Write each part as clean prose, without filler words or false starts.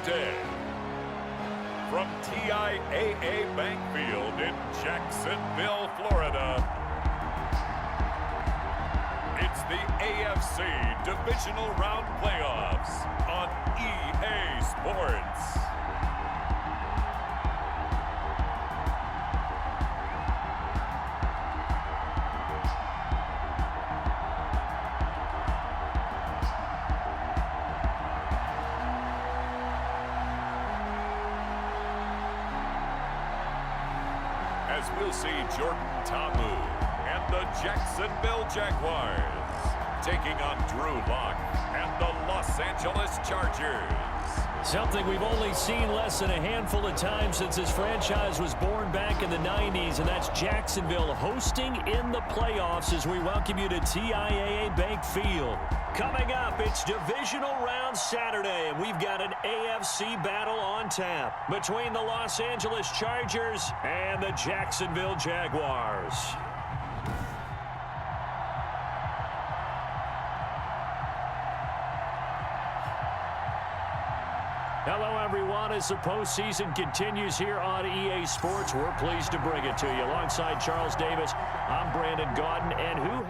Tuesday. From TIAA Bank Field in Jacksonville, Florida, it's the AFC Divisional Round Playoffs on EA Sports. As we'll see Jordan Tamu and the Jacksonville Jaguars taking on Drew Lock and the Los Angeles Chargers. Something we've only seen less than a handful of times since this franchise was born back in the 90s, and that's Jacksonville hosting in the playoffs as we welcome you to TIAA Bank Field. Coming up, it's Divisional Round Saturday, and we've got an AFC battle on tap between the Los Angeles Chargers and the Jacksonville Jaguars. Hello, everyone. As the postseason continues here on EA Sports, we're pleased to bring it to you. Alongside Charles Davis, I'm Brandon Gaudin, and who...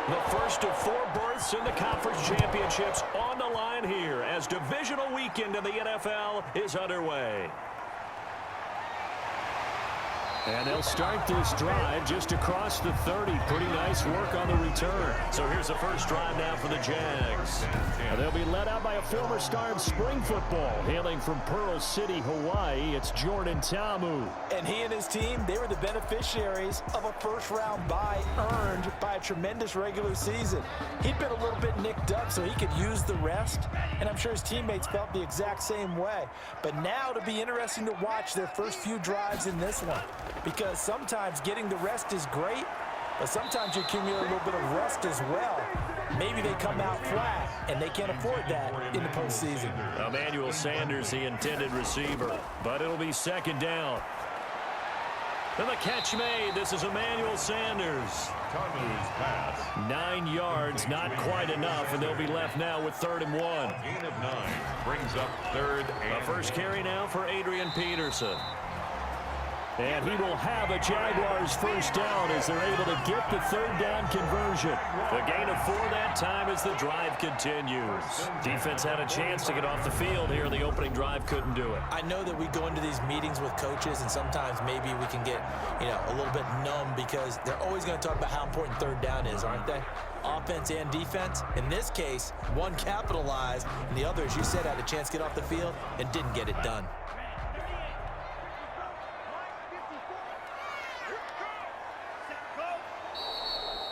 The first of 4 berths in the conference championships on the line here as divisional weekend in the NFL is underway. And they'll start this drive just across the 30. Pretty nice work on the return. So here's the first drive now for the Jags. And they'll be led out by a former star of spring football. Hailing from Pearl City, Hawaii, it's Jordan Tamu. And he and his team, they were the beneficiaries of a first-round bye earned by a tremendous regular season. He'd been a little bit nicked up so he could use the rest, and I'm sure his teammates felt the exact same way. But now it'll be interesting to watch their first few drives in this one, because sometimes getting the rest is great, but sometimes you accumulate a little bit of rust as well. Maybe they come out flat, and they can't afford that in the postseason. Emmanuel Sanders, the intended receiver, but it'll be second down. And the catch made. This is Emmanuel Sanders. Tamu's pass. 9 yards, not quite enough, and they'll be left now with 3rd and 1. Gain of 9 brings up 3rd and The first carry now for Adrian Peterson. And he will have a Jaguars first down as they're able to get the 3rd down conversion. The gain of 4 that time as the drive continues. Defense had a chance to get off the field here. The opening drive couldn't do it. I know that we go into these meetings with coaches, and sometimes maybe we can get, a little bit numb because they're always going to talk about how important 3rd down is, aren't they? Offense and defense. In this case, one capitalized, and the other, as you said, had a chance to get off the field and didn't get it done.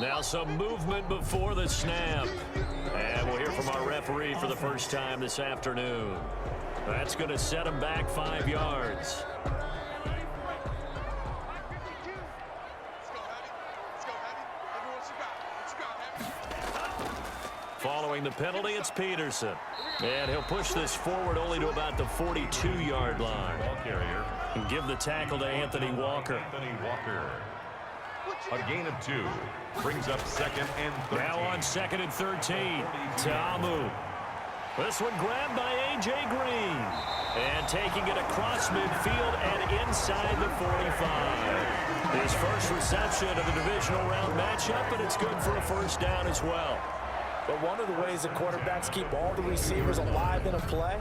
Now some movement before the snap. And we'll hear from our referee for the first time this afternoon. That's going to set him back 5 yards. Following the penalty, it's Peterson. And he'll push this forward only to about the 42-yard line. ball carrier. And give the tackle to Anthony Walker. A gain of 2 brings up 2nd and 13. Now on 2nd and 13. Tamu. This one grabbed by A.J. Green. And taking it across midfield and inside the 45. His first reception of the divisional round matchup, and it's good for a first down as well. But one of the ways that quarterbacks keep all the receivers alive in a play,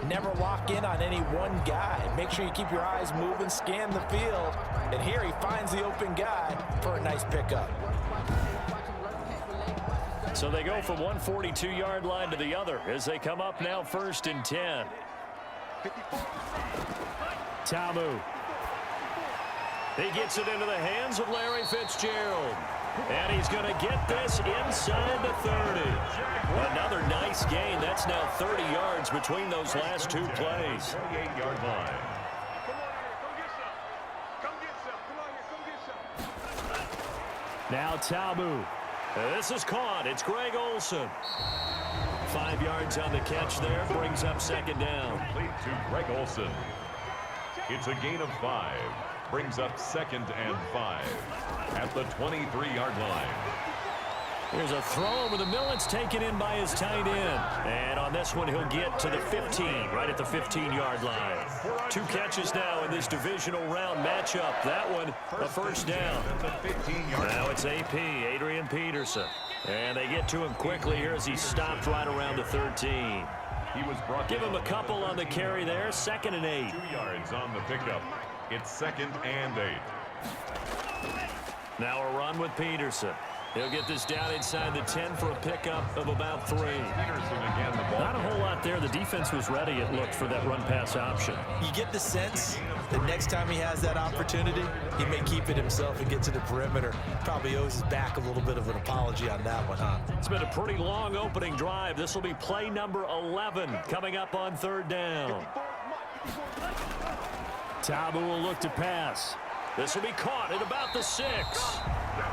never lock in on any one guy. Make sure you keep your eyes moving, scan the field. And here he finds the open guy for a nice pickup. So they go from one 42-yard line to the other as they come up now 1st and 10. Tamu. He gets it into the hands of Larry Fitzgerald. And he's going to get this inside the 30. Another nice gain. That's now 30 yards between those last 2 plays. 28-yard line. Now Tamu. This is caught. It's Greg Olsen. 5 yards on the catch there. Brings up 2nd down. Complete to Greg Olsen. It's a gain of 5. Brings up 2nd and 5 at the 23-yard line. Here's a throw over the middle. It's taken in by his tight end. And on this one, he'll get to the 15, right at the 15-yard line. 2 catches now in this divisional round matchup. That one, a first down. Now it's AP, Adrian Peterson. And they get to him quickly here as he stopped right around the 13. Give him a couple on the carry there. 2nd and 8. 2 yards on the pickup. It's 2nd and 8. Now a run with Peterson. He'll get this down inside the 10 for a pickup of about 3. Not a whole lot there. The defense was ready, it looked, for that run-pass option. You get the sense that next time he has that opportunity, he may keep it himself and get to the perimeter. Probably owes his back a little bit of an apology on that one, huh? It's been a pretty long opening drive. This will be play number 11 coming up on 3rd down. Tabu will look to pass. This will be caught at about the 6.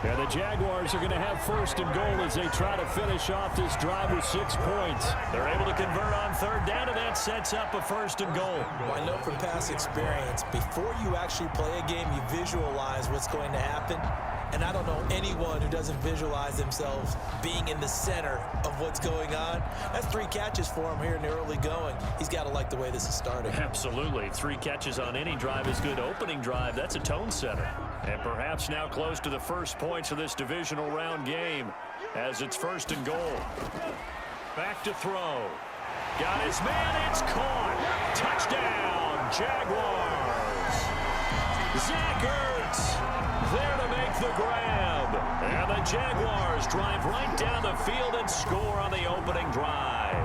And the Jaguars are going to have 1st and goal as they try to finish off this drive with 6 points. They're able to convert on 3rd down, and that sets up a 1st and goal. Well, I know from past experience, before you actually play a game, you visualize what's going to happen. And I don't know anyone who doesn't visualize themselves being in the center of what's going on. That's 3 catches for him here in the early going. He's got to like the way this is starting. Absolutely. 3 catches on any drive is good. Opening drive, that's a tone setter. And perhaps now close to the first points of this divisional round game as it's 1st and goal. Back to throw. Got his man. It's caught. Touchdown, Jaguars. Zach Ertz there to make the grab. And the Jaguars drive right down the field and score on the opening drive.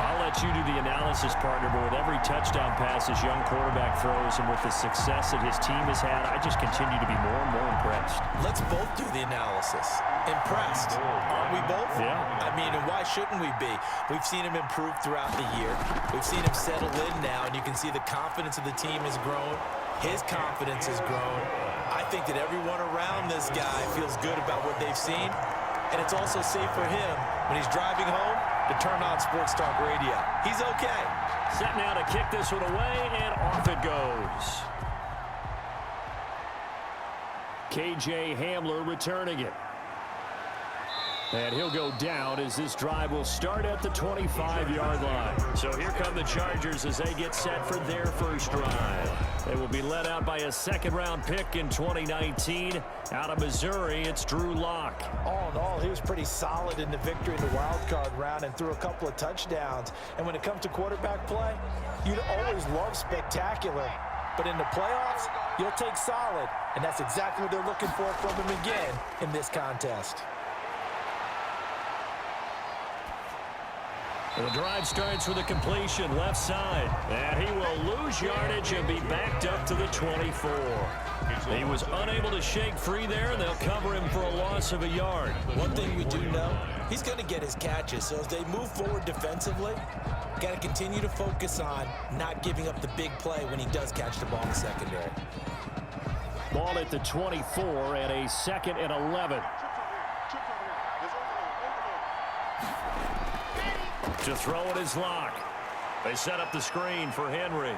I'll let you do the analysis, partner, but with every touchdown pass his young quarterback throws and with the success that his team has had, I just continue to be more and more impressed. Let's both do the analysis. Impressed. Aren't we both? Yeah. I mean, and why shouldn't we be? We've seen him improve throughout the year. We've seen him settle in now, and you can see the confidence of the team has grown. His confidence has grown. I think that everyone around this guy feels good about what they've seen, and it's also safe for him when he's driving home to turn on Sports Talk Radio. He's okay. Set now to kick this one away, and off it goes. KJ Hamler returning it. And he'll go down as this drive will start at the 25-yard line. So here come the Chargers as they get set for their first drive. They will be led out by a 2nd-round pick in 2019. Out of Missouri, it's Drew Lock. All in all, he was pretty solid in the victory in the wild card round and threw a couple of touchdowns. And when it comes to quarterback play, you'd always love spectacular. But in the playoffs, you'll take solid. And that's exactly what they're looking for from him again in this contest. The drive starts with a completion left side. And he will lose yardage and be backed up to the 24. He was unable to shake free there, and they'll cover him for a loss of a yard. One thing we do know, he's going to get his catches. So as they move forward defensively, got to continue to focus on not giving up the big play when he does catch the ball in the secondary. Ball at the 24 and a 2nd and 11. To throw it is Lock. They set up the screen for Henry.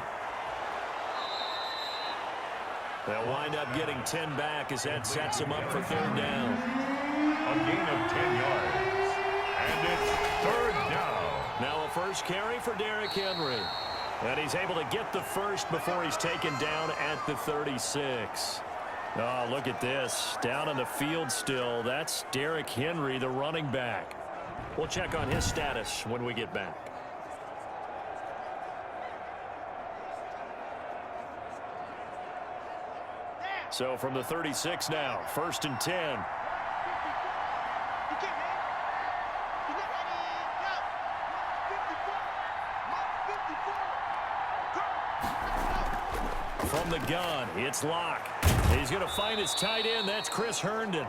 They'll wind up getting 10 back as that sets them up for 3rd down. A gain of 10 yards. And it's 3rd down. Now a first carry for Derrick Henry. And he's able to get the first before he's taken down at the 36. Oh, look at this. Down on the field still. That's Derrick Henry, the running back. We'll check on his status when we get back. So from the 36 now, 1st and 10. From the gun, it's Lock. He's going to find his tight end. That's Chris Herndon.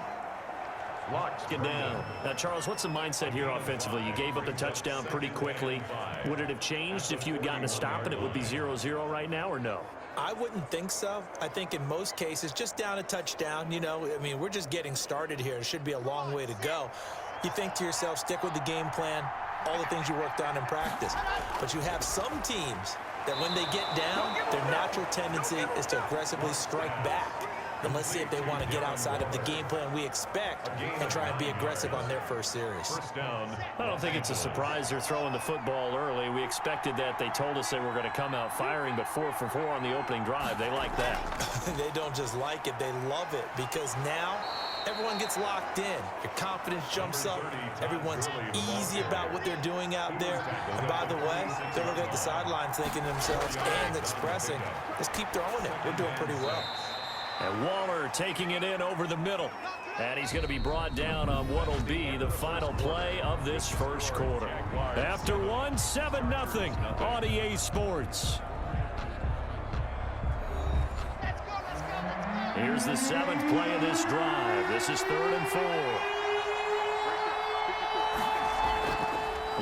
Lock's get down. Now, Charles, what's the mindset here offensively? You gave up the touchdown pretty quickly. Would it have changed if you had gotten a stop and it would be 0-0 right now, or no? I wouldn't think so. I think in most cases, just down a touchdown, you know, I mean, we're just getting started here. It should be a long way to go. You think to yourself, stick with the game plan, all the things you worked on in practice. But you have some teams that when they get down, their natural tendency is to aggressively strike back. And let's see if they want to get outside of the game plan we expect and try and be aggressive on their first series. First down. I don't think it's a surprise they're throwing the football early. We expected that. They told us they were going to come out firing, but 4 for 4 on the opening drive. They like that. They don't just like it, they love it, because now everyone gets locked in. Your confidence jumps up. Everyone's easy about what they're doing out there. And by the way, they're looking at the sidelines thinking to themselves and expressing, let's keep throwing it. We're doing pretty well. And Waller taking it in over the middle. And he's going to be brought down on what will be the final play of this first quarter. After one, 7-0 on EA Sports. Here's the 7th play of this drive. This is 3rd and 4.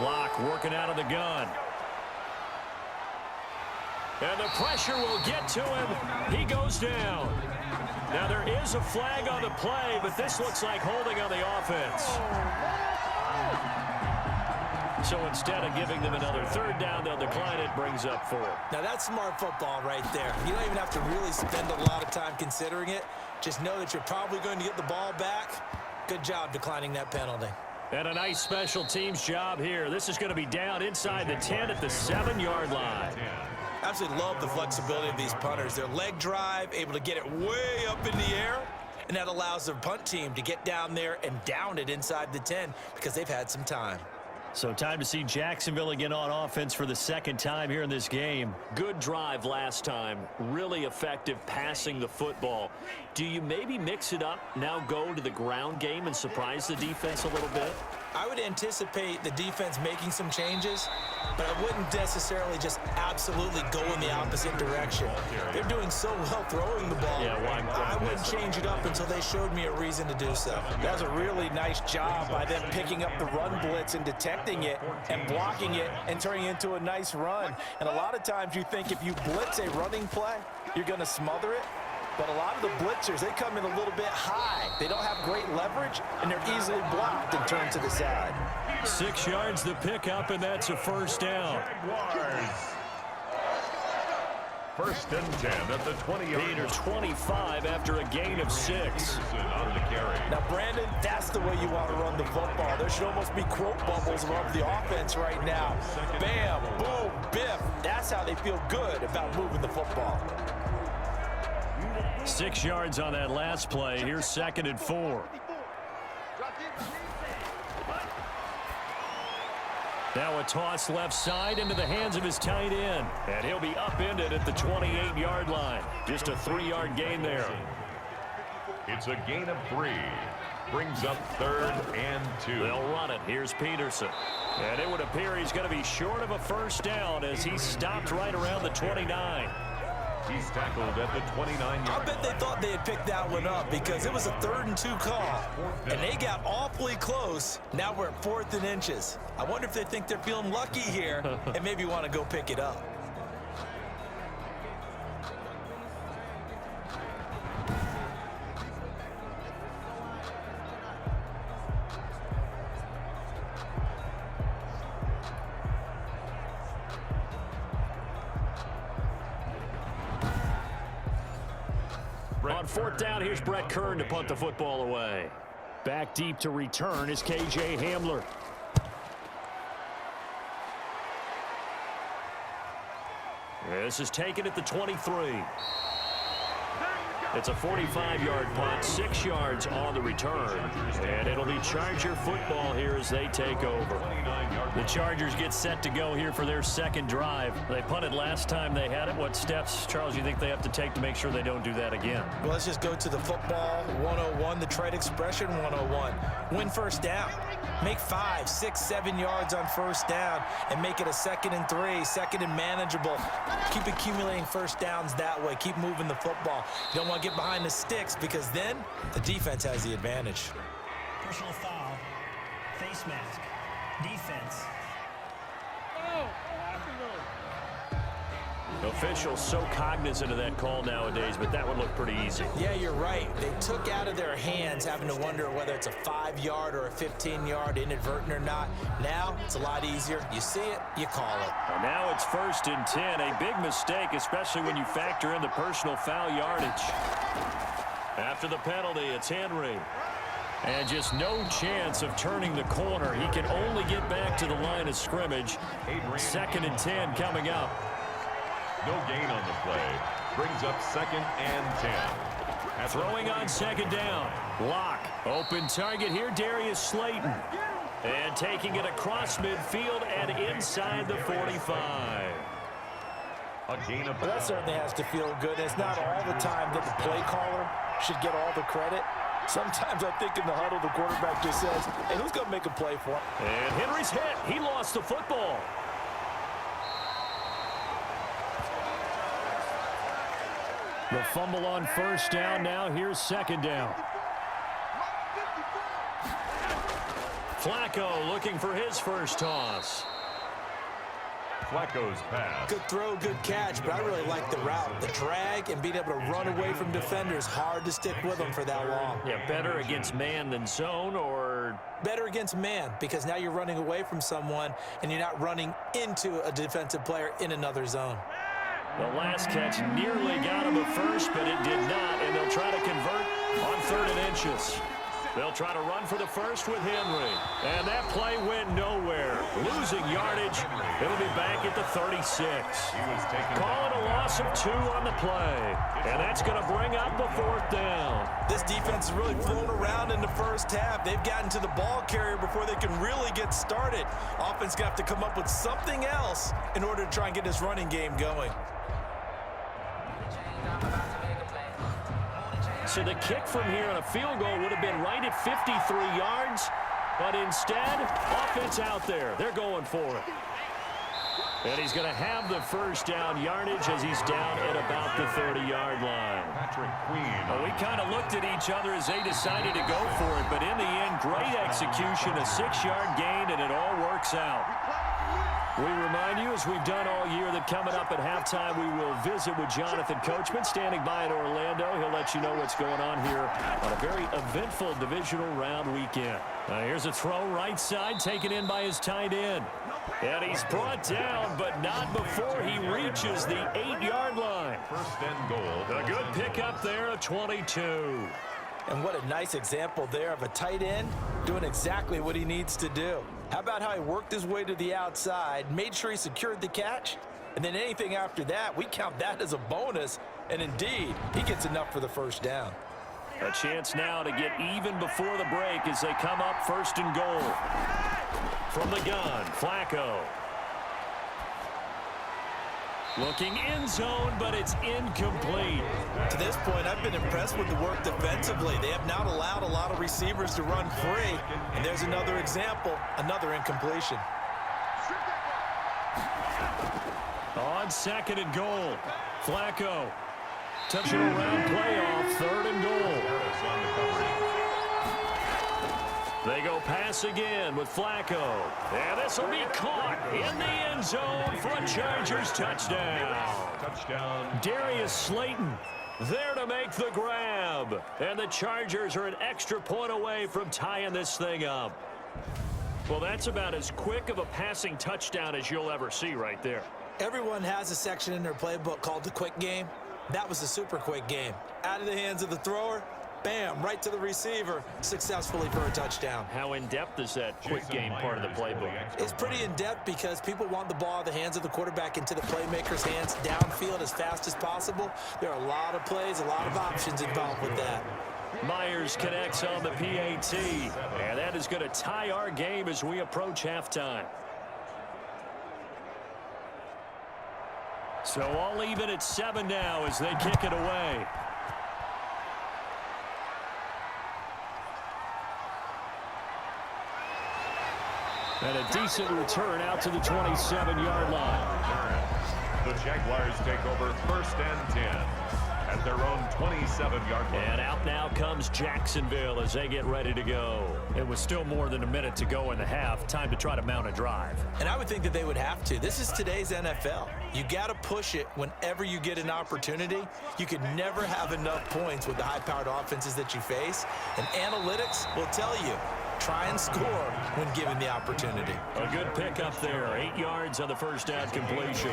Block working out of the gun. And the pressure will get to him. He goes down. Now there is a flag on the play, but this looks like holding on the offense. So instead of giving them another 3rd down, they'll decline it, brings up 4. Now that's smart football right there. You don't even have to really spend a lot of time considering it. Just know that you're probably going to get the ball back. Good job declining that penalty. And a nice special teams job here. This is going to be down inside the 10 at the 7-yard line. Absolutely love the flexibility of these punters. Their leg drive, able to get it way up in the air, and that allows their punt team to get down there and down it inside the 10 because they've had some time. So time to see Jacksonville again on offense for the 2nd time here in this game. Good drive last time. Really effective passing the football. Do you maybe mix it up, now go to the ground game and surprise the defense a little bit? I would anticipate the defense making some changes, but I wouldn't necessarily just absolutely go in the opposite direction. They're doing so well throwing the ball. Yeah, I wouldn't change it up until they showed me a reason to do so. That was a really nice job by them picking up the run blitz and detecting it and blocking it and turning it into a nice run. And a lot of times you think if you blitz a running play, you're going to smother it. But a lot of the blitzers, they come in a little bit high. They don't have great leverage, and they're easily blocked and turned to the side. 6 yards the pickup, and that's a 1st down. First and 10 at the 20-yard line. Raiders 25 after a gain of 6. On the carry. Now, Brandon, that's the way you want to run the football. There should almost be quote bubbles above the offense right now. Bam, boom, biff. That's how they feel good about moving the football. 6 yards on that last play. Here's 2nd and 4. Now a toss left side into the hands of his tight end. And he'll be upended at the 28-yard line. Just a 3-yard gain there. It's a gain of 3. Brings up 3rd and 2. They'll run it. Here's Peterson. And it would appear he's going to be short of a 1st down as he's stopped right around the 29. He's tackled at the 29-yard line. I bet they thought they had picked that one up because it was a 3rd and 2 call. And they got awfully close. Now we're at 4th and inches. I wonder if they think they're feeling lucky here and maybe want to go pick it up. On 4th down, here's Brett Kern to punt the football away. Back deep to return is KJ Hamler. This is taken at the 23. It's a 45-yard punt, 6 yards on the return. And it'll be Charger football here as they take over. The Chargers get set to go here for their 2nd drive. They punted last time they had it. What steps, Charles, you think they have to take to make sure they don't do that again? Well, let's just go to the football 101, the trade expression 101. Win 1st down. Make 5, 6, 7 yards on 1st down and make it a 2nd and 3, 2nd and manageable. Keep accumulating 1st downs that way. Keep moving the football. You don't want to get behind the sticks because then the defense has the advantage. Personal foul, face mask, defense. Officials so cognizant of that call nowadays, but that would look pretty easy. Yeah, you're right. They took out of their hands having to wonder whether it's a 5-yard or a 15-yard, inadvertent or not. Now it's a lot easier. You see it, you call it. And now it's 1st and 10. A big mistake, especially when you factor in the personal foul yardage. After the penalty, it's Henry. And just no chance of turning the corner. He can only get back to the line of scrimmage. 2nd and 10 coming up. No gain on the play. Brings up 2nd and 10. Throwing on 2nd down. Lock. Open target here, Darius Slayton. And taking it across midfield and inside the 45. A gain of That certainly has to feel good. It's not all the time that the play caller should get all the credit. Sometimes I think in the huddle, the quarterback just says, hey, who's going to make a play for him? And Henry's hit. He lost the football. The fumble on 1st down. Now here's 2nd down. Flacco looking for his first toss. Flacco's pass. Good throw, good catch, but I really like the route. The drag and being able to run away from defenders, hard to stick with them for that long. Yeah, better against man than zone, or? Better against man, because now you're running away from someone and you're not running into a defensive player in another zone. The last catch nearly got him a first, but it did not, and they'll try to convert on 3rd and inches. They'll try to run for the first with Henry. And that play went nowhere. Losing yardage. It'll be back at the 36. Call it a loss of 2 on the play. And that's going to bring up the 4th down. This defense has really flown around in the first half. They've gotten to the ball carrier before they can really get started. Offense going to have to come up with something else in order to try and get this running game going. So the kick from here on a field goal would have been right at 53 yards, but instead, offense out there. They're going for it. And he's going to have the first down yardage as he's down at about the 30-yard line. Patrick Queen. Well, we kind of looked at each other as they decided to go for it, but in the end, great execution, a 6-yard gain, and it all works out. We remind you, as we've done all year, that coming up at halftime, we will visit with Jonathan Coachman, standing by in Orlando. He'll let you know what's going on here on a very eventful divisional round weekend. Here's a throw right side, taken in by his tight end. And he's brought down, but not before he reaches the 8-yard line. 1st and goal. A good pickup there of 22. And what a nice example there of a tight end doing exactly what he needs to do. How about how he worked his way to the outside, made sure he secured the catch, and then anything after that, we count that as a bonus. And indeed, he gets enough for the first down. A chance now to get even before the break as they come up 1st and goal. From the gun, Flacco. Looking in zone, but it's incomplete. To this point, I've been impressed with the work defensively. They have not allowed a lot of receivers to run free. And there's another example, another incompletion. On 2nd and goal, Flacco. Touching around playoff, 3rd and goal. They go pass again with Flacco. And this will be caught in the end zone for a Chargers touchdown. Touchdown. Darius Slayton there to make the grab. And the Chargers are an extra point away from tying this thing up. Well, that's about as quick of a passing touchdown as you'll ever see right there. Everyone has a section in their playbook called the quick game. That was the super quick game. Out of the hands of the thrower, bam, right to the receiver, successfully for a touchdown. How in-depth is that quick game part of the playbook? It's pretty in-depth because people want the ball out of the hands of the quarterback into the playmaker's hands downfield as fast as possible. There are a lot of plays, a lot of options involved with that. Myers connects on the PAT, and that is going to tie our game as we approach halftime. So all even at 7 now as they kick it away. And a decent return out to the 27-yard line. The Jaguars take over 1st and 10 at their own 27-yard line. And out now comes Jacksonville as they get ready to go. It was still more than a minute to go in the half. Time to try to mount a drive. And I would think that they would have to. This is today's NFL. You got to push it whenever you get an opportunity. You can never have enough points with the high-powered offenses that you face. And analytics will tell you, try and score when given the opportunity. A good pickup there. 8 yards on the first down completion.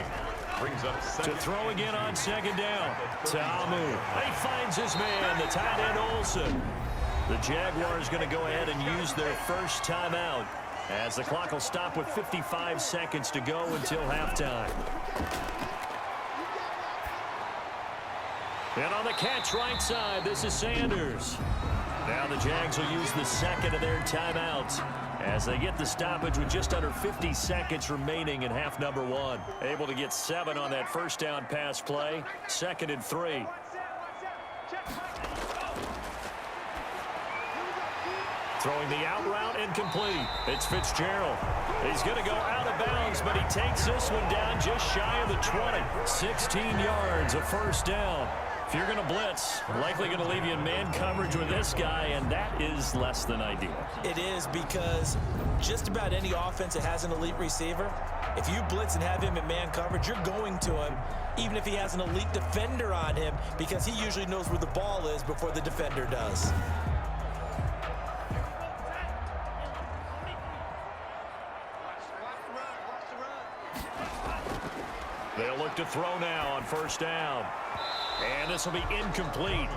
brings up To throw again on second down. Tamu. He finds his man, the tight end Olsen. The Jaguars going to go ahead and use their first timeout as the clock will stop with 55 seconds to go until halftime. And on the catch right side, this is Sanders. Now the Jags will use the second of their timeouts as they get the stoppage with just under 50 seconds remaining in half number one. Able to get 7 on that first down pass play. 2nd and 3. Throwing the out route incomplete. It's Fitzgerald. He's going to go out of bounds, but he takes this one down just shy of the 20. 16 yards, a first down. If you're going to blitz, likely going to leave you in man coverage with this guy, and that is less than ideal. It is, because just about any offense that has an elite receiver, if you blitz and have him in man coverage, you're going to him, even if he has an elite defender on him, because he usually knows where the ball is before the defender does. They'll look to throw now on first down. And this will be incomplete.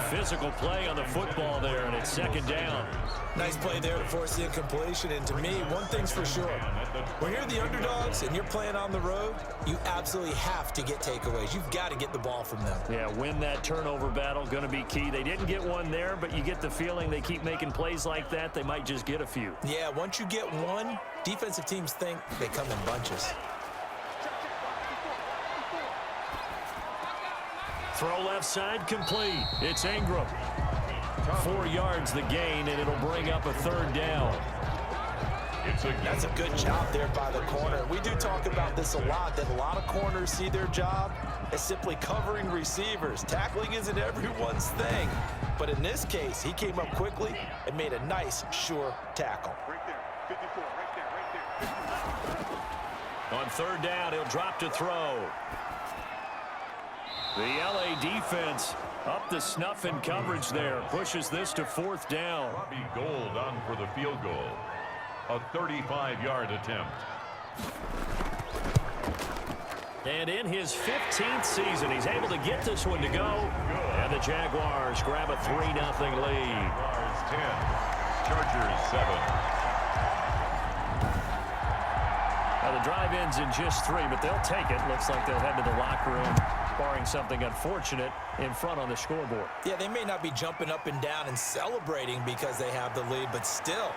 Physical play on the football there, and it's second down. Nice play there to force the incompletion. And to me, one thing's for sure. When you're the underdogs and you're playing on the road, you absolutely have to get takeaways. You've got to get the ball from them. Yeah, win that turnover battle, going to be key. They didn't get one there, but you get the feeling they keep making plays like that, they might just get a few. Yeah, once you get one, defensive teams think they come in bunches. Throw left side, complete. It's Ingram. 4 yards the gain, and it'll bring up a third down. That's a good job there by the corner. We do talk about this a lot, that a lot of corners see their job as simply covering receivers. Tackling isn't everyone's thing. But in this case, he came up quickly and made a nice, sure tackle. Right there, 54, right there. On third down, he'll drop to throw. The LA defense up the snuff in coverage there. Pushes this to fourth down. Robbie Gould on for the field goal. A 35-yard attempt. And in his 15th season, he's able to get this one to go. And the Jaguars grab a 3-0 lead. Jaguars 10, Chargers 7. Now the drive ends in just 3, but they'll take it. Looks like they'll head to the locker room, barring something unfortunate in front on the scoreboard. Yeah, they may not be jumping up and down and celebrating because they have the lead, but still,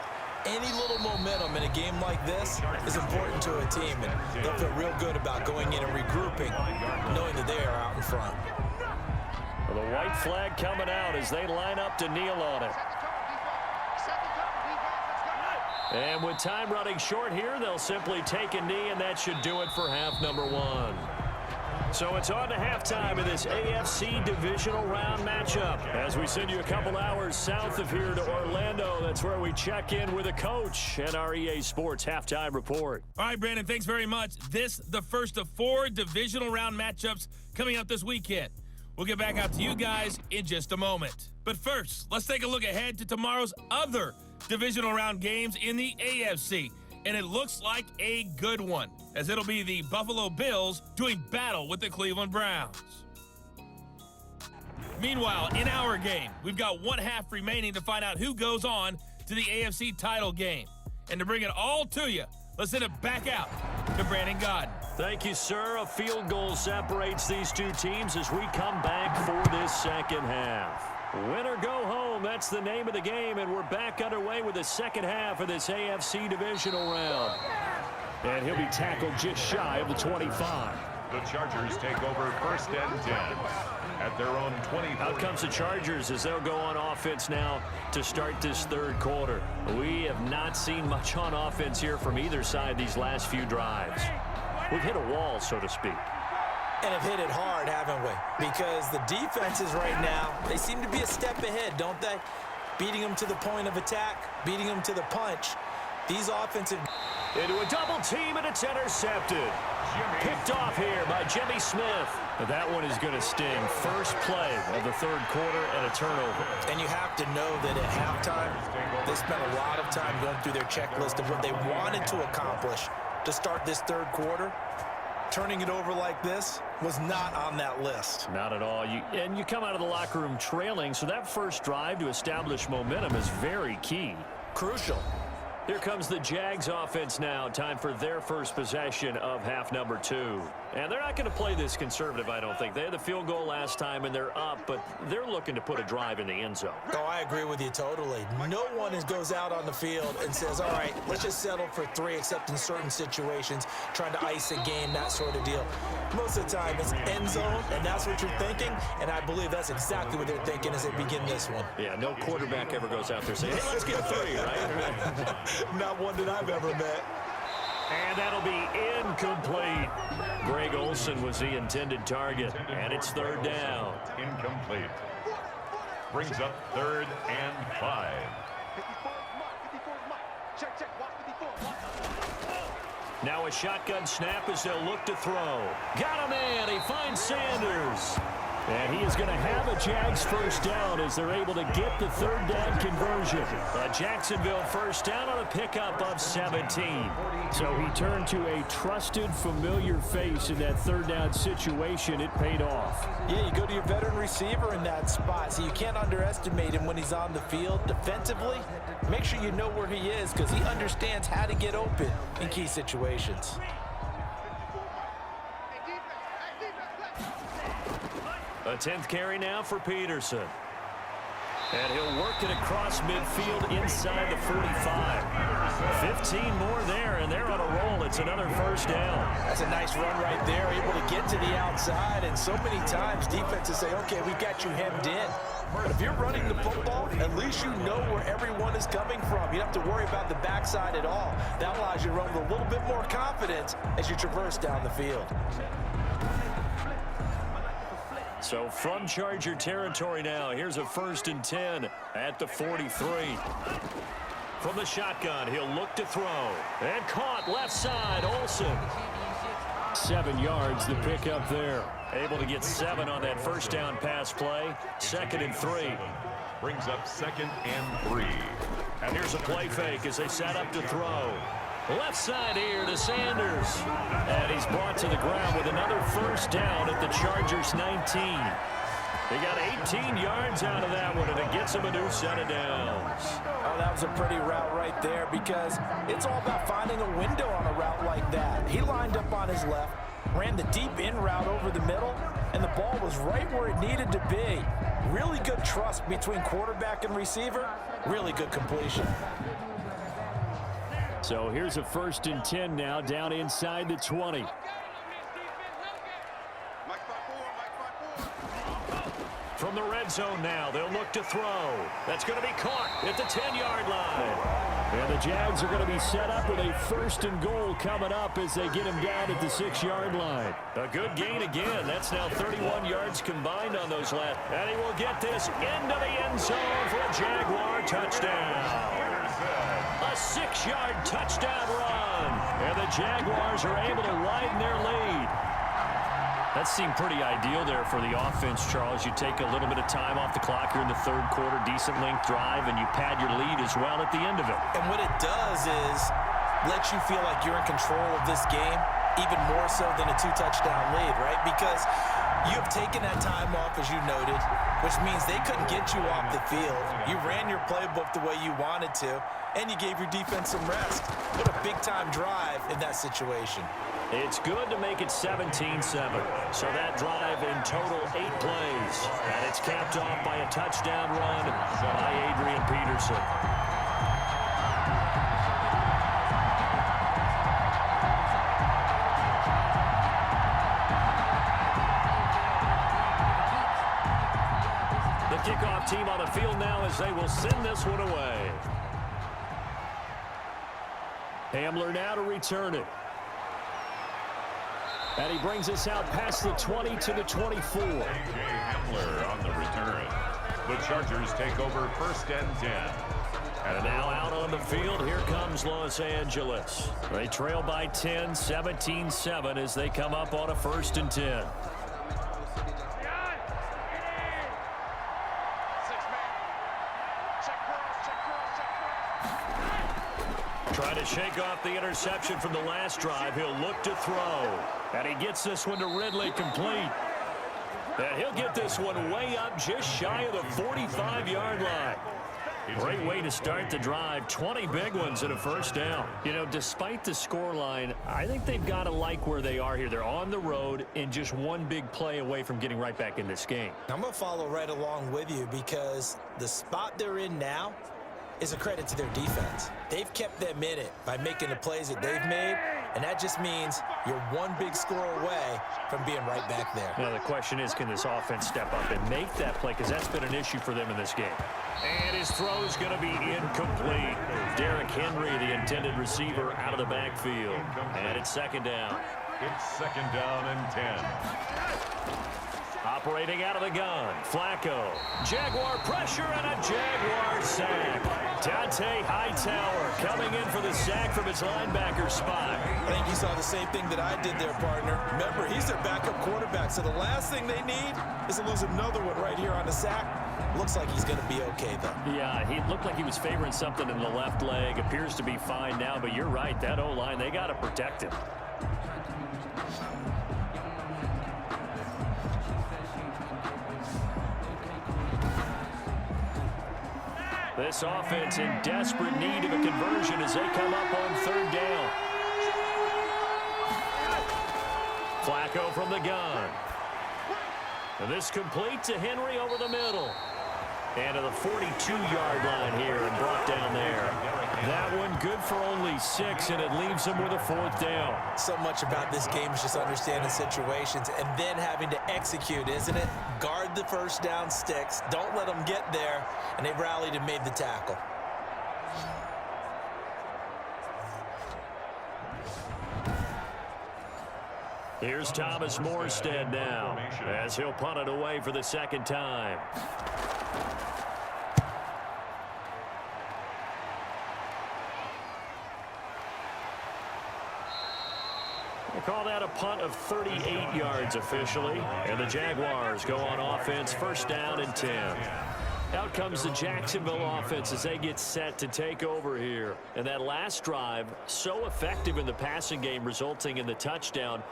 any little momentum in a game like this is important to a team, and they'll feel real good about going in and regrouping, knowing that they are out in front. Well, the white flag coming out as they line up to kneel on it. And with time running short here, they'll simply take a knee, and that should do it for half number one. So it's on to halftime in this AFC Divisional Round matchup. As we send you a couple hours south of here to Orlando, that's where we check in with a coach and our EA Sports Halftime Report. All right, Brandon, thanks very much. This, the first of 4 Divisional Round matchups coming up this weekend. We'll get back out to you guys in just a moment. But first, let's take a look ahead to tomorrow's other Divisional Round games in the AFC. And it looks like a good one, as it'll be the Buffalo Bills doing battle with the Cleveland Browns. Meanwhile, in our game, we've got 1 half remaining to find out who goes on to the AFC title game. And to bring it all to you, let's send it back out to Brandon Godden. Thank you, sir. A field goal separates these two teams as we come back for this second half. Win or go home, that's the name of the game, and we're back underway with the second half of this AFC Divisional Round. And he'll be tackled just shy of the 25. The Chargers take over first and 10 at their own 24. Out comes the Chargers as they'll go on offense now to start this third quarter. We have not seen much on offense here from either side these last few drives. We've hit a wall, so to speak. And have hit it hard, haven't we? Because the defenses right now, they seem to be a step ahead, don't they? Beating them to the point of attack, beating them to the punch. These offensive... Into a double team, and it's intercepted. Picked off here by Jimmy Smith. But that one is going to sting. First play of the third quarter and a turnover. And you have to know that at halftime, they spent a lot of time going through their checklist of what they wanted to accomplish to start this third quarter. Turning it over like this was not on that list. Not at all. You come out of the locker room trailing, so that first drive to establish momentum is very key. Crucial. Here comes the Jags offense now. Time for their first possession of half number 2. And they're not going to play this conservative, I don't think. They had the field goal last time, and they're up, but they're looking to put a drive in the end zone. Oh, I agree with you totally. No one goes out on the field and says, all right, let's just settle for 3, except in certain situations, trying to ice a game, that sort of deal. Most of the time, it's end zone, and that's what you're thinking, and I believe that's exactly what they're thinking as they begin this one. Yeah, no quarterback ever goes out there saying, hey, let's get 3, right? Not one that I've ever met. And that'll be incomplete. Greg Olsen was the intended target, and it's 3rd down. Incomplete. Brings up 3rd and 5. Now a shotgun snap as they'll look to throw. Got a man. He finds Sanders. And he is going to have a Jags first down as they're able to get the 3rd down conversion. A Jacksonville first down on a pickup of 17. So he turned to a trusted, familiar face in that 3rd down situation. It paid off. Yeah, you go to your veteran receiver in that spot, so you can't underestimate him when he's on the field. Defensively, make sure you know where he is because he understands how to get open in key situations. A 10th carry now for Peterson. And he'll work it across midfield inside the 45. 15 more there, and they're on a roll. It's another first down. That's a nice run right there, able to get to the outside. And so many times defenses say, okay, we've got you hemmed in. But if you're running the football, at least you know where everyone is coming from. You don't have to worry about the backside at all. That allows you to run with a little bit more confidence as you traverse down the field. So from Charger territory now, here's a 1st and 10 at the 43. From the shotgun, he'll look to throw. And caught left side, Olsen. 7 yards, the pickup there. Able to get 7 on that first down pass play. 2nd and 3. Brings up 2nd and 3. And here's a play fake as they set up to throw. Left side here to Sanders. And he's brought to the ground with another first down at the Chargers 19. They got 18 yards out of that one, and it gets them a new set of downs. Oh, that was a pretty route right there because it's all about finding a window on a route like that. He lined up on his left, ran the deep in route over the middle, and the ball was right where it needed to be. Really good trust between quarterback and receiver. Really good completion. So here's a 1st and 10 now down inside the 20. From the red zone now, they'll look to throw. That's going to be caught at the 10-yard line. And the Jags are going to be set up with a 1st and goal coming up as they get him down at the 6-yard line. A good gain again. That's now 31 yards combined on those last. And he will get this into the end zone for a Jaguar touchdown. A 6-yard touchdown run. And the Jaguars are able to widen their lead. That seemed pretty ideal there for the offense, Charles. You take a little bit of time off the clock here in the 3rd quarter, decent length drive, and you pad your lead as well at the end of it. And what it does is let you feel like you're in control of this game, even more so than a 2-touchdown lead, right? Because you have taken that time off, as you noted, which means they couldn't get you off the field. You ran your playbook the way you wanted to, and you gave your defense some rest. What a big-time drive in that situation. It's good to make it 17-7. So that drive in total 8 plays. And it's capped off by a touchdown run by Adrian Peterson. The kickoff team on the field now as they will send this one away. Hamler now to return it. And he brings us out past the 20 to the 24. A.J. Hamler on the return. The Chargers take over 1st and 10. And now out on the field, here comes Los Angeles. They trail by 10, 17-7 as they come up on a 1st and 10. Trying to shake off the interception from the last drive. He'll look to throw. And he gets this one to Ridley complete. And he'll get this one way up just shy of the 45-yard line. Great way to start the drive. 20 big ones and a first down. You know, despite the scoreline, I think they've got to like where they are here. They're on the road and just one big play away from getting right back in this game. I'm going to follow right along with you because the spot they're in now is a credit to their defense. They've kept them in it by making the plays that they've made, and that just means you're one big score away from being right back there. Now, the question is, can this offense step up and make that play? Because that's been an issue for them in this game. And his throw is going to be incomplete. Derrick Henry, the intended receiver, out of the backfield. And it's second down. It's second down and 10. Operating out of the gun, Flacco. Jaguar pressure and a Jaguar sack. Dante Hightower coming in for the sack from his linebacker spot. I think you saw the same thing that I did there, partner. Remember, he's their backup quarterback, so the last thing they need is to lose another one right here on the sack. Looks like he's going to be okay, though. Yeah, he looked like he was favoring something in the left leg. Appears to be fine now, but you're right. That O-line, they got to protect him. This offense in desperate need of a conversion as they come up on third down. Flacco from the gun. And this complete to Henry over the middle. And to the 42-yard line here and brought down there. That one good for only 6, and it leaves them with a fourth down. So much about this game is just understanding situations and then having to execute, isn't it? Guard the first down sticks. Don't let them get there. And they rallied and made the tackle. Here's Thomas Morstead now as he'll punt it away for the second time. They call that a punt of 38 yards officially. And the Jaguars go on offense, first down and 10. Out comes the Jacksonville offense as they get set to take over here. And that last drive, so effective in the passing game, resulting in the touchdown.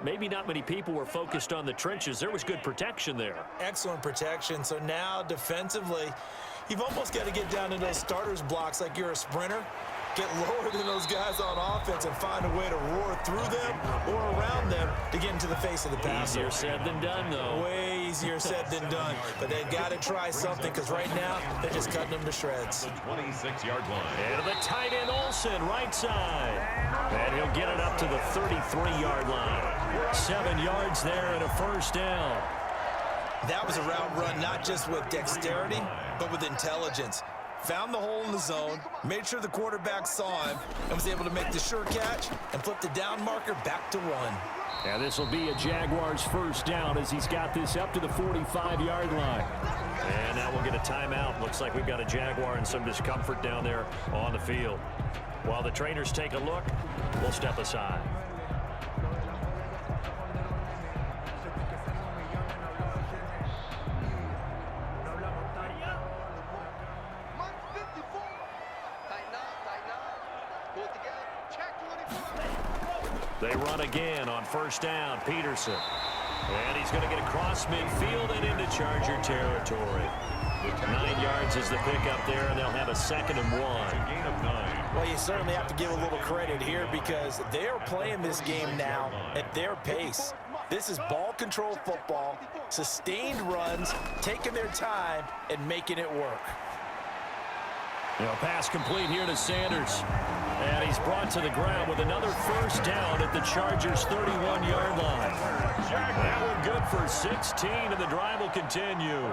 Maybe not many people were focused on the trenches. There was good protection there. Excellent protection. So now defensively, you've almost got to get down to those starters blocks like you're a sprinter. Get lower than those guys on offense and find a way to roar through them or around them to get into the face of the passer. Easier said than done, though. Way easier said than done. But they've got to try something because right now they're just cutting them to shreds. The 26-yard line. And the tight end Olsen, right side. And he'll get it up to the 33-yard line. 7 yards there and a first down. That was a route run not just with dexterity, but with intelligence. Found the hole in the zone, made sure the quarterback saw him, and was able to make the sure catch and flip the down marker back to run. Now this will be a Jaguars first down as he's got this up to the 45-yard line. And now we'll get a timeout. Looks like we've got a Jaguar and some discomfort down there on the field. While the trainers take a look, we'll step aside. They run again on first down. Peterson. And he's going to get across midfield and into Charger territory. 9 yards is the pickup there, and they'll have a second and 1. Gain of 9. Well, you certainly have to give a little credit here because they're playing this game now at their pace. This is ball control football, sustained runs, taking their time, and making it work. You know, pass complete here to Sanders. And he's brought to the ground with another first down at the Chargers' 31-yard line. That one good for 16, and the drive will continue.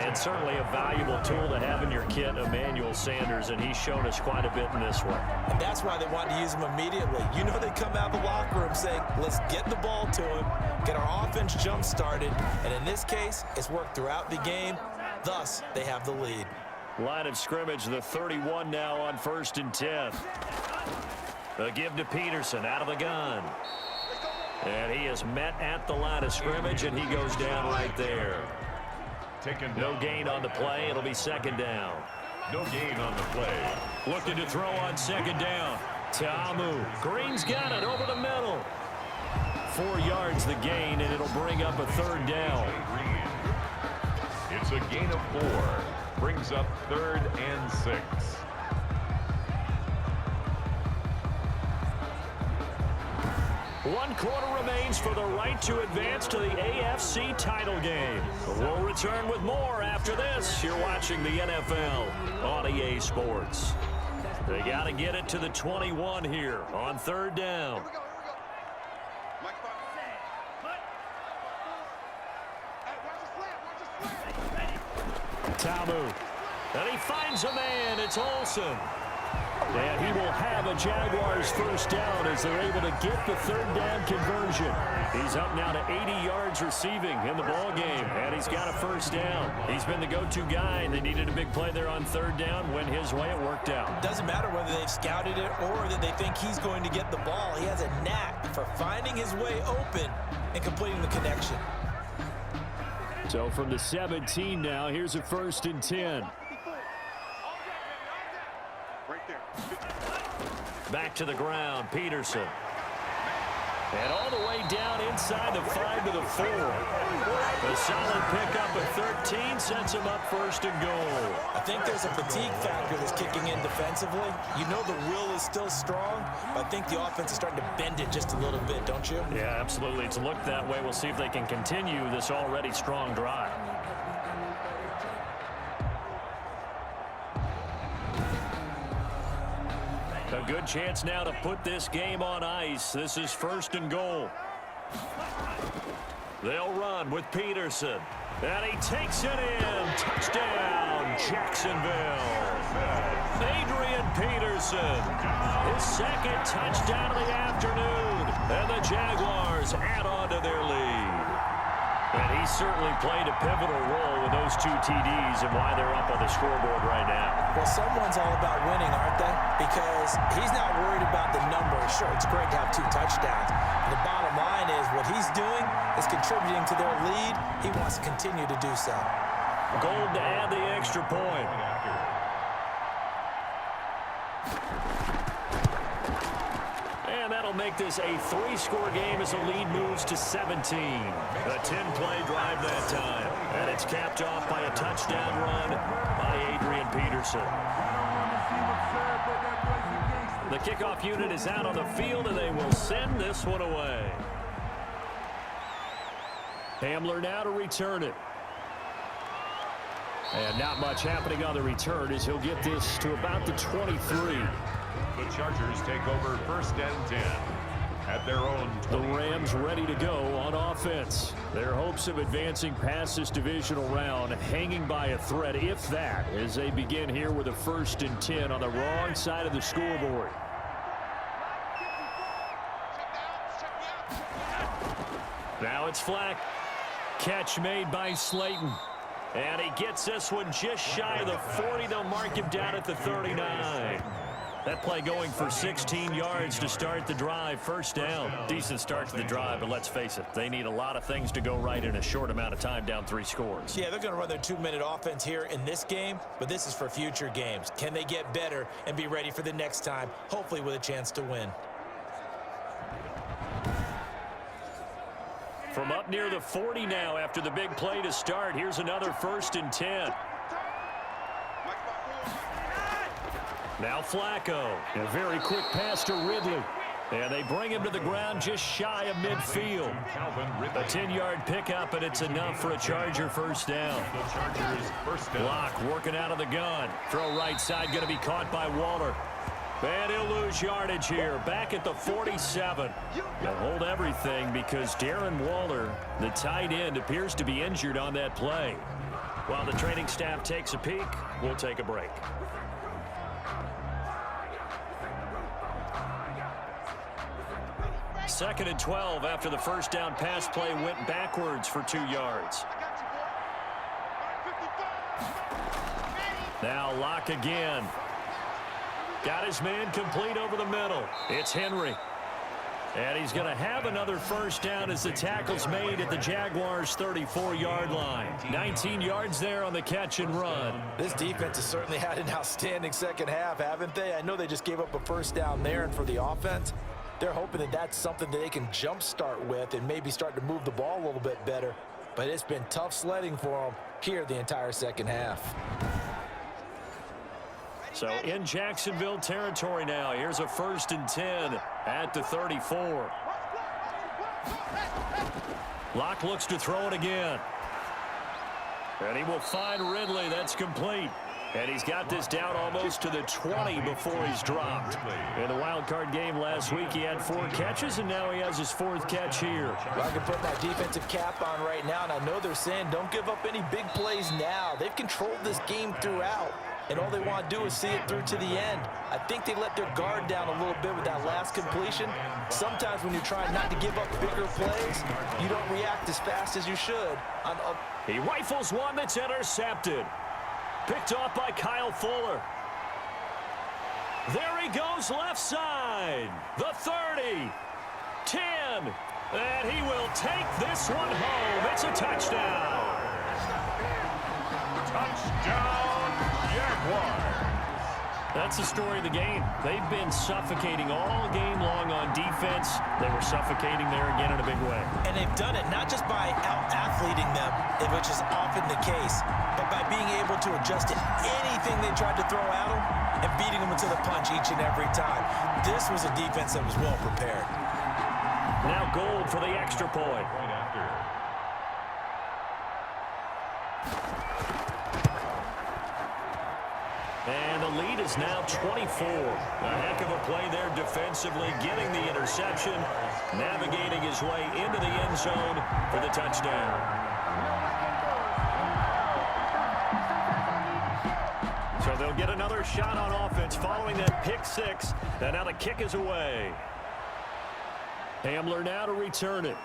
And certainly a valuable tool to have in your kit, Emmanuel Sanders, and he's shown us quite a bit in this one. And that's why they wanted to use him immediately. You know they come out of the locker room saying, let's get the ball to him, get our offense jump-started, and in this case, it's worked throughout the game. Thus, they have the lead. Line of scrimmage, the 31 now on first and 10. A give to Peterson out of the gun. And he is met at the line of scrimmage, and he goes down right there. No gain on the play. It'll be second down. No gain on the play. Looking to throw on second down. Tamu. Green's got it over the middle. 4 yards the gain, and it'll bring up a third down. It's a gain of 4. Brings up 3rd and 6. One quarter remains for the right to advance to the AFC title game. We'll return with more after this. You're watching the NFL on EA Sports. They got to get it to the 21 here on 3rd down. Tamu. And he finds a man. It's Olsen. And he will have a Jaguars first down as they're able to get the 3rd down conversion. He's up now to 80 yards receiving in the ball game, and he's got a first down. He's been the go-to guy, and they needed a big play there on 3rd down. Went his way, it worked out. Doesn't matter whether they've scouted it or that they think he's going to get the ball. He has a knack for finding his way open and completing the connection. So from the 17 now, here's a 1st and 10. Back to the ground, Peterson. And all the way down inside the 5 to the 4. A solid pickup at 13 sets him up 1st and goal. I think there's a fatigue factor that's kicking in defensively. You know the will is still strong, but I think the offense is starting to bend it just a little bit, don't you? Yeah, absolutely. It's looked that way. We'll see if they can continue this already strong drive. A good chance now to put this game on ice. This is 1st and goal. They'll run with Peterson. And he takes it in. Touchdown, Jacksonville. Adrian Peterson. His 2nd touchdown of the afternoon. And the Jaguars add on to their lead. And he certainly played a pivotal role with those 2 TDs and why they're up on the scoreboard right now. Well, someone's all about winning, aren't they? Because he's not worried about the numbers. Sure, it's great to have 2 touchdowns. The bottom line is what he's doing is contributing to their lead. He wants to continue to do so. Gold to add the extra point. And that'll make this a 3-score game as the lead moves to 17. A 10-play drive that time. And it's capped off by a touchdown run by Adrian Peterson. The kickoff unit is out on the field, and they will send this one away. Hamler now to return it. And not much happening on the return as he'll get this to about the 23. The Chargers take over 1st and 10 at their own 20. The Rams ready to go on offense. Their hopes of advancing past this divisional round hanging by a thread, if that, as they begin here with a 1st and 10 on the wrong side of the scoreboard. Now it's Flack. Catch made by Slayton. And he gets this one just shy of the 40. They'll mark him down at the 39. That play going for 16 yards to start the drive. 1st down. Decent start to the drive, but let's face it, they need a lot of things to go right in a short amount of time, down 3 scores. Yeah, they're going to run their 2-minute offense here in this game, but this is for future games. Can they get better and be ready for the next time, hopefully with a chance to win? From up near the 40 now after the big play to start, here's another 1st and 10. Now Flacco. A very quick pass to Ridley. And they bring him to the ground just shy of midfield. A 10-yard pickup, and it's enough for a Charger first down. Block working out of the gun. Throw right side, going to be caught by Waller. And he'll lose yardage here, back at the 47. They'll hold everything because Darren Waller, the tight end, appears to be injured on that play. While the training staff takes a peek, we'll take a break. Second and 12 after the first down pass play went backwards for 2 yards. Now Locke again. Got his man complete over the middle. It's Henry. And he's going to have another first down as the tackle's made at the Jaguars' 34-yard line. 19 yards there on the catch and run. This defense has certainly had an outstanding second half, haven't they? I know they just gave up a first down there, and for the offense, they're hoping that that's something that they can jumpstart with and maybe start to move the ball a little bit better. But it's been tough sledding for them here the entire second half. So in Jacksonville territory now. Here's a 1st and 10 at the 34. Locke looks to throw it again. And he will find Ridley. That's complete. And he's got this down almost to the 20 before he's dropped. In the wild card game last week, he had 4 catches, and now he has his 4th catch here. Well, I can put my defensive cap on right now, and I know they're saying don't give up any big plays now. They've controlled this game throughout, and all they want to do is see it through to the end. I think they let their guard down a little bit with that last completion. Sometimes when you're trying not to give up bigger plays, you don't react as fast as you should. He rifles one that's intercepted. Picked off by Kyle Fuller. There he goes left side. The 30. 10. And he will take this one home. It's a touchdown. Touchdown, Jaguars. That's the story of the game. They've been suffocating all game long on defense. They were suffocating there again in a big way. And they've done it not just by out-athleting them, which is often the case, but by being able to adjust to anything they tried to throw at them and beating them into the punch each and every time. This was a defense that was well prepared. Now Gold for the extra point. And the lead is now 24. A heck of a play there defensively, getting the interception, navigating his way into the end zone for the touchdown. So they'll get another shot on offense following that pick 6. And now the kick is away. Hamler now to return it.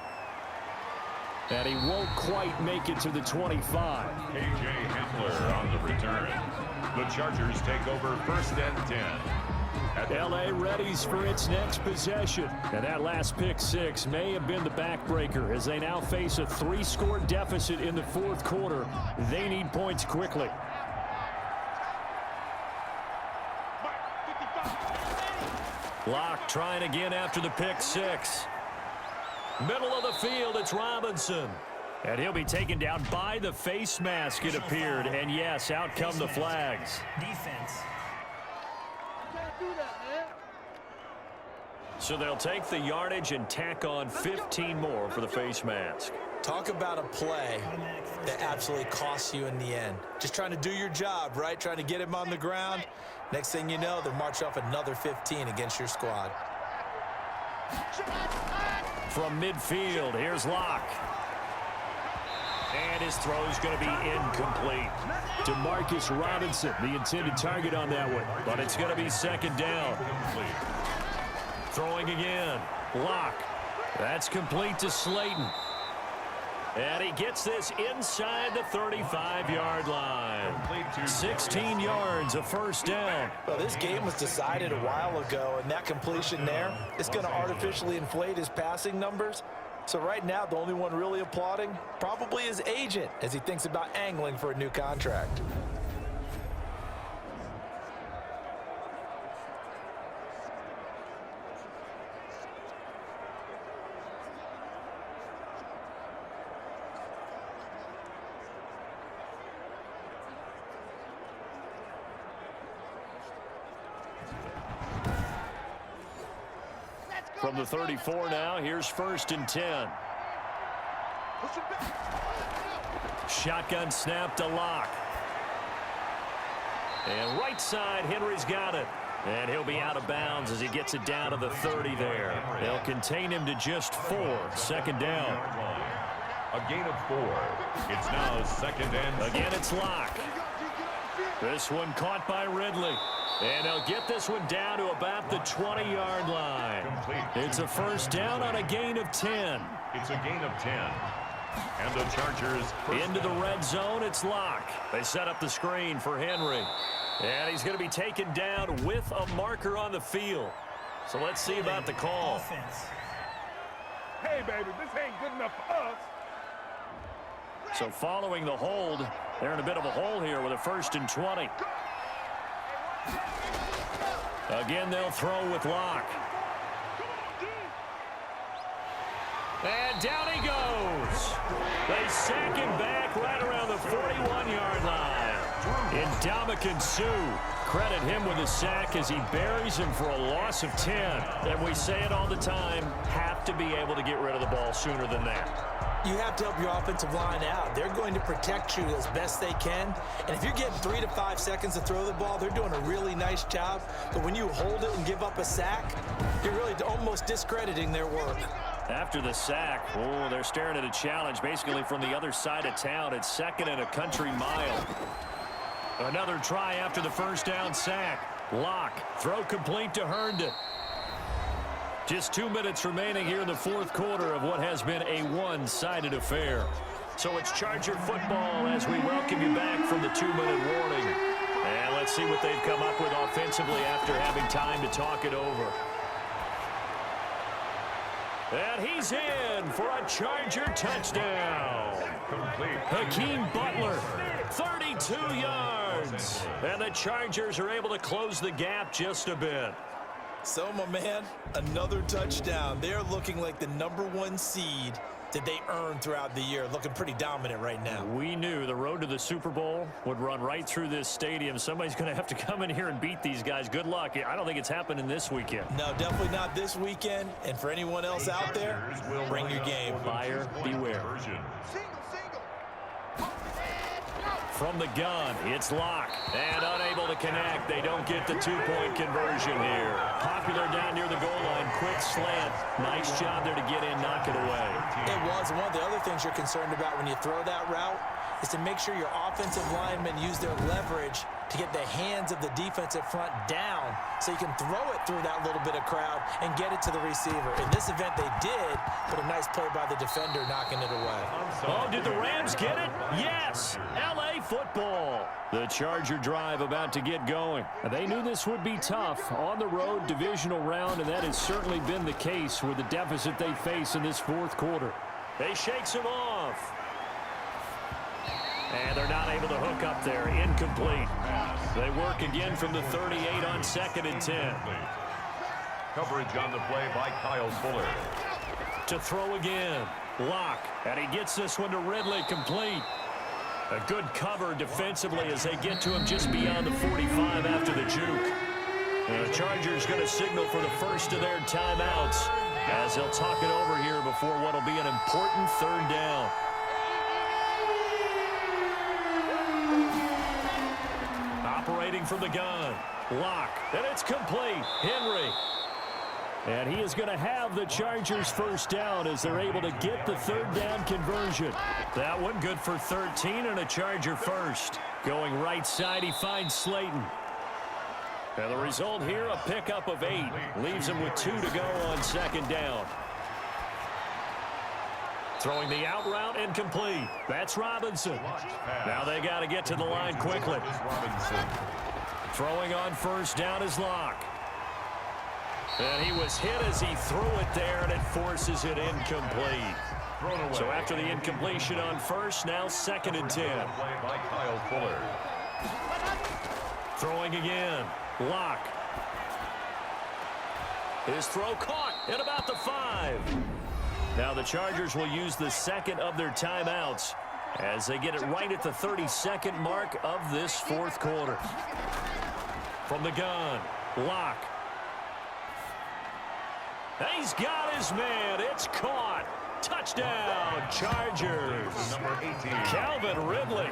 And he won't quite make it to the 25. A.J. Hamler on the return. The Chargers take over 1st and 10. L.A. readies for its next possession. And that last pick 6 may have been the backbreaker as they now face a 3-score deficit in the 4th quarter. They need points quickly. Locke trying again after the pick 6. Middle of the field, it's Robinson. And he'll be taken down by the face mask, it appeared. And yes, out come the flags. Defense. So they'll take the yardage and tack on 15 more for the face mask. Talk about a play that absolutely costs you in the end. Just trying to do your job, right? Trying to get him on the ground. Next thing you know, they'll march off another 15 against your squad. From midfield, here's Locke. And his throw is going to be incomplete. DeMarcus Robinson, the intended target on that one. But it's going to be 2nd down. Throwing again. Locke. That's complete to Slayton. And he gets this inside the 35-yard line. 16 yards, a 1st down. Well, this game was decided a while ago, and that completion there is going to artificially inflate his passing numbers. So right now, the only one really applauding probably his agent as he thinks about angling for a new contract. From the 34 now, here's 1st and 10. Shotgun snap to Locke. And right side, Henry's got it. And he'll be out of bounds as he gets it down to the 30 there. They'll contain him to just 4. 2nd down. A gain of 4. It's now 2nd and 6. Again, it's Locke. This one caught by Ridley. And they'll get this one down to about the 20-yard line. It's a 1st down on a gain of 10. It's a gain of 10. And the Chargers into the red zone, it's Locke. They set up the screen for Henry. And he's going to be taken down with a marker on the field. So let's see about the call. Offense. Hey, baby, this ain't good enough for us. So following the hold, they're in a bit of a hole here with a 1st and 20. Again, they'll throw with Locke. And down he goes. They sack him back right around the 41-yard line. Ndamukong Suh, credit him with a sack as he buries him for a loss of 10. And we say it all the time, have to be able to get rid of the ball sooner than that. You have to help your offensive line out. They're going to protect you as best they can. And if you're getting 3 to 5 seconds to throw the ball, they're doing a really nice job. But when you hold it and give up a sack, you're really almost discrediting their work. After the sack, oh, they're staring at a challenge basically from the other side of town. It's 2nd and a country mile. Another try after the 1st down sack. Locke, throw complete to Herndon. Just 2 minutes remaining here in the 4th quarter of what has been a one-sided affair. So it's Charger football as we welcome you back from the 2-minute warning. And let's see what they've come up with offensively after having time to talk it over. And he's in for a Charger touchdown. Hakeem Butler, 32 yards. And the Chargers are able to close the gap just a bit. So, my man, another touchdown. They're looking like the #1 seed that they earned throughout the year. Looking pretty dominant right now. We knew the road to the Super Bowl would run right through this stadium. Somebody's going to have to come in here and beat these guys. Good luck. I don't think it's happening this weekend. No, definitely not this weekend. And for anyone else out there, bring your game. Buyer beware. From the gun, it's Locke. And unable to connect. They don't get the 2-point conversion here. Popular down near the goal line. Quick slant. Nice job there to get in, knock it away. It was. And one of the other things you're concerned about when you throw that route is to make sure your offensive linemen use their leverage to get the hands of the defensive front down so you can throw it through that little bit of crowd and get it to the receiver. In this event, they did, but a nice play by the defender knocking it away. Oh, did the Rams get it? Yes! L.A. football. The Charger drive about to get going. They knew this would be tough on the road, divisional round, and that has certainly been the case with the deficit they face in this 4th quarter. They shakes him off. And they're not able to hook up there. Incomplete. They work again from the 38 on 2nd and 10. Coverage on the play by Kyle Fuller. To throw again. Locke. And he gets this one to Ridley, complete. A good cover defensively as they get to him just beyond the 45 after the juke. And the Chargers going to signal for the first of their timeouts as they'll talk it over here before what will be an important 3rd down. Operating from the gun. Locke. And it's complete. Henry. And he is going to have the Chargers 1st down as they're able to get the 3rd down conversion. That one good for 13 and a Charger 1st. Going right side, he finds Slayton. And the result here, a pickup of 8. Leaves him with 2 to go on 2nd down. Throwing the out route and complete. That's Robinson. Now they got to get to the line quickly. Throwing on 1st down is Locke. And he was hit as he threw it there, and it forces it incomplete. So after the incompletion on 1st, now 2nd and 10. Throwing again. Locke. His throw caught at about the 5. Now the Chargers will use the 2nd of their timeouts as they get it right at the 32nd mark of this 4th quarter. From the gun, Locke. He's got his man. It's caught. Touchdown, Chargers. Number 18. Calvin Ridley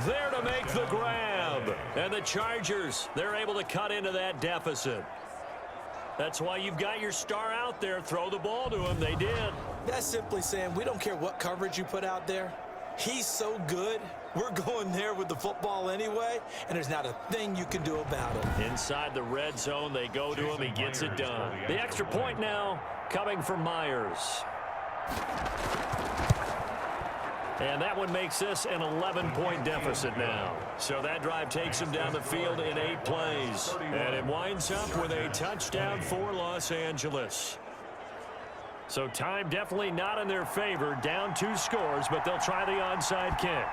there to make the grab. And the Chargers, they're able to cut into that deficit. That's why you've got your star out there. Throw the ball to him. They did. That's simply saying we don't care what coverage you put out there. He's so good. We're going there with the football anyway, and there's not a thing you can do about it. Inside the red zone, they go to him. He gets it done. The extra point now coming from Myers. And that one makes this an 11-point deficit now. So that drive takes him down the field in 8 plays. And it winds up with a touchdown for Los Angeles. So time definitely not in their favor. Down 2 scores, but they'll try the onside kick.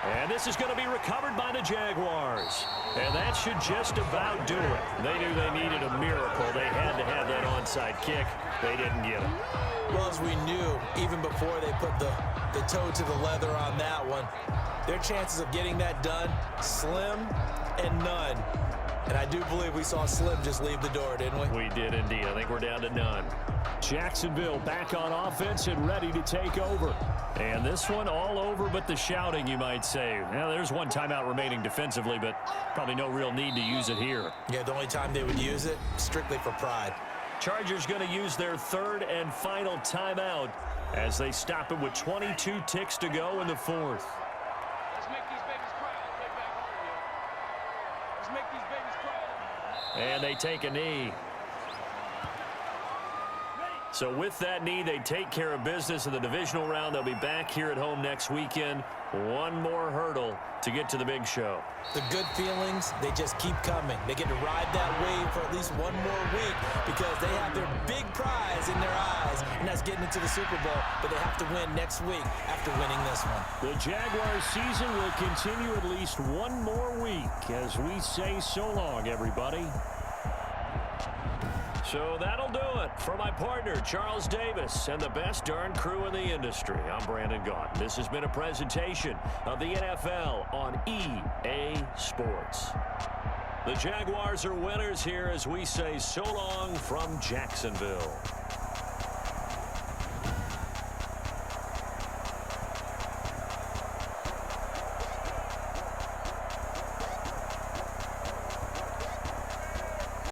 And this is going to be recovered by the Jaguars. And that should just about do it. They knew they needed a miracle. They had to have that onside kick. They didn't get it. Well, as we knew, even before they put the toe to the leather on that one, their chances of getting that done, slim and none. And I do believe we saw Slim just leave the door, didn't we? We did indeed. I think we're down to none. Jacksonville back on offense and ready to take over. And this one all over but the shouting, you might say. Now, there's one timeout remaining defensively, but probably no real need to use it here. Yeah, the only time they would use it, strictly for pride. Chargers going to use their 3rd and final timeout as they stop it with 22 ticks to go in the 4th. Let's make these babies cry all the way back home, yo. Let's make these babies cry. And they take a knee. So with that knee, they take care of business in the divisional round. They'll be back here at home next weekend. One more hurdle to get to the big show. The good feelings, they just keep coming. They get to ride that wave for at least one more week because they have their big prize in their eyes, and that's getting into the Super Bowl. But they have to win next week after winning this one. The Jaguars season will continue at least one more week as we say so long, everybody. So that'll do it for my partner, Charles Davis, and the best darn crew in the industry. I'm Brandon Gaunt. This has been a presentation of the NFL on EA Sports. The Jaguars are winners here as we say so long from Jacksonville.